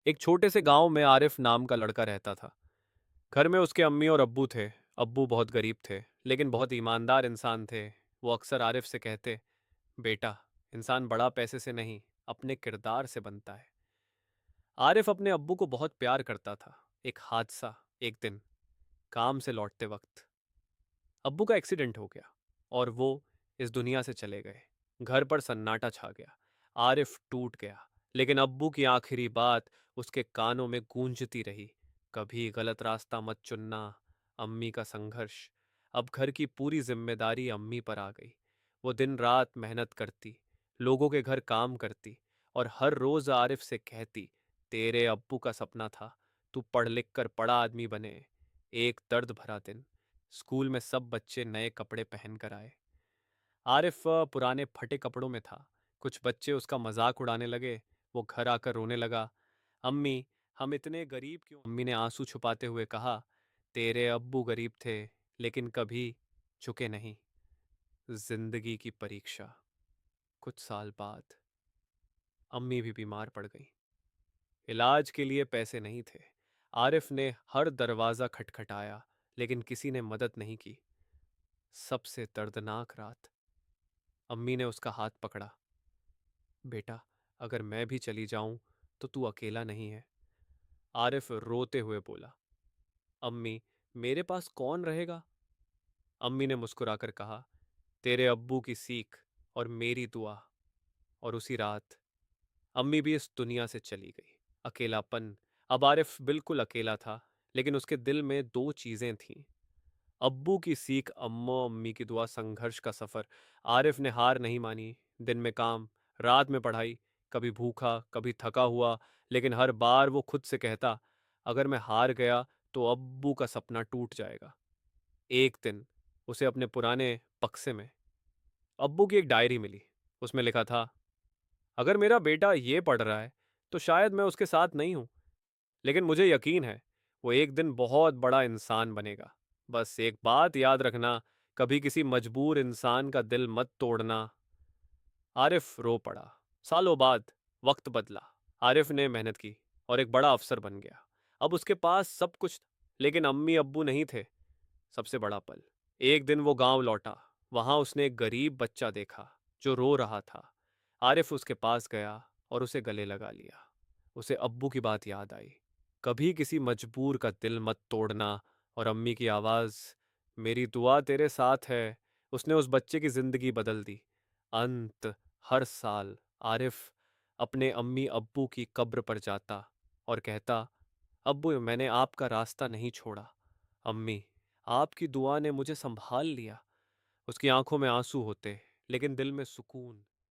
एक छोटे से गांव में आरिफ नाम का लड़का रहता था। घर में उसके अम्मी और अब्बू थे। अब्बू बहुत गरीब थे, लेकिन बहुत ईमानदार इंसान थे। वो अक्सर आरिफ से कहते, बेटा, इंसान बड़ा पैसे से नहीं, अपने किरदार से बनता है। आरिफ अपने अब्बू को बहुत प्यार करता था। एक हादसा। एक दिन काम से लौटते वक्त अब्बू का एक्सीडेंट हो गया और वो इस दुनिया से चले गए। घर पर सन्नाटा छा गया। आरिफ टूट गया, लेकिन अब्बू की आखिरी बात उसके कानों में गूंजती रही। कभी गलत रास्ता मत चुनना। अम्मी का संघर्ष। अब घर की पूरी जिम्मेदारी अम्मी पर आ गई। वो दिन रात मेहनत करती, लोगों के घर काम करती और हर रोज आरिफ से कहती, तेरे अब्बू का सपना था, तू पढ़ लिख कर बड़ा आदमी बने। एक दर्द भरा दिन। स्कूल में सब बच्चे नए कपड़े पहन कर आए। आरिफ पुराने फटे कपड़ों में था। कुछ बच्चे उसका मजाक उड़ाने लगे। वो घर आकर रोने लगा। अम्मी, हम इतने गरीब क्यों? अम्मी ने आंसू छुपाते हुए कहा, तेरे अब्बू गरीब थे, लेकिन कभी झुके नहीं। जिंदगी की परीक्षा। कुछ साल बाद अम्मी भी बीमार पड़ गई। इलाज के लिए पैसे नहीं थे। आरिफ ने हर दरवाज़ा खटखटाया, लेकिन किसी ने मदद नहीं की। सबसे दर्दनाक रात। अम्मी ने उसका हाथ पकड़ा। बेटा, अगर मैं भी चली जाऊं तो तू अकेला नहीं है। आरिफ रोते हुए बोला, अम्मी, मेरे पास कौन रहेगा? अम्मी ने मुस्कुराकर कहा, तेरे अब्बू की सीख और मेरी दुआ। और उसी रात अम्मी भी इस दुनिया से चली गई। अकेलापन। अब आरिफ बिल्कुल अकेला था, लेकिन उसके दिल में दो चीजें थीं। अब्बू की सीख, अम्मो अम्मी की दुआ, संघर्ष का सफर। आरिफ ने हार नहीं मानी। दिन में काम, रात में पढ़ाई, कभी भूखा, कभी थका हुआ, लेकिन हर बार वो खुद से कहता, अगर मैं हार गया तो अब्बू का सपना टूट जाएगा। एक दिन उसे अपने पुराने बक्से में अब्बू की एक डायरी मिली। उसमें लिखा था, अगर मेरा बेटा ये पढ़ रहा है तो शायद मैं उसके साथ नहीं हूं, लेकिन मुझे यकीन है वो एक दिन बहुत बड़ा इंसान बनेगा। बस एक बात याद रखना, कभी किसी मजबूर इंसान का दिल मत तोड़ना। आरिफ रो पड़ा। सालों बाद वक्त बदला। आरिफ ने मेहनत की और एक बड़ा अफसर बन गया। अब उसके पास सब कुछ था, लेकिन अम्मी अब्बू नहीं थे। सबसे बड़ा पल। एक दिन वो गांव लौटा। वहां उसने एक गरीब बच्चा देखा जो रो रहा था। आरिफ उसके पास गया और उसे गले लगा लिया। उसे अब्बू की बात याद आई, कभी किसी मजबूर का दिल मत तोड़ना। और अम्मी की आवाज़, मेरी दुआ तेरे साथ है। उसने उस बच्चे की जिंदगी बदल दी। अंत। हर साल आरिफ अपने अम्मी अब्बू की कब्र पर जाता और कहता, अब्बू, मैंने आपका रास्ता नहीं छोड़ा। अम्मी, आपकी दुआ ने मुझे संभाल लिया। उसकी आंखों में आंसू होते, लेकिन दिल में सुकून।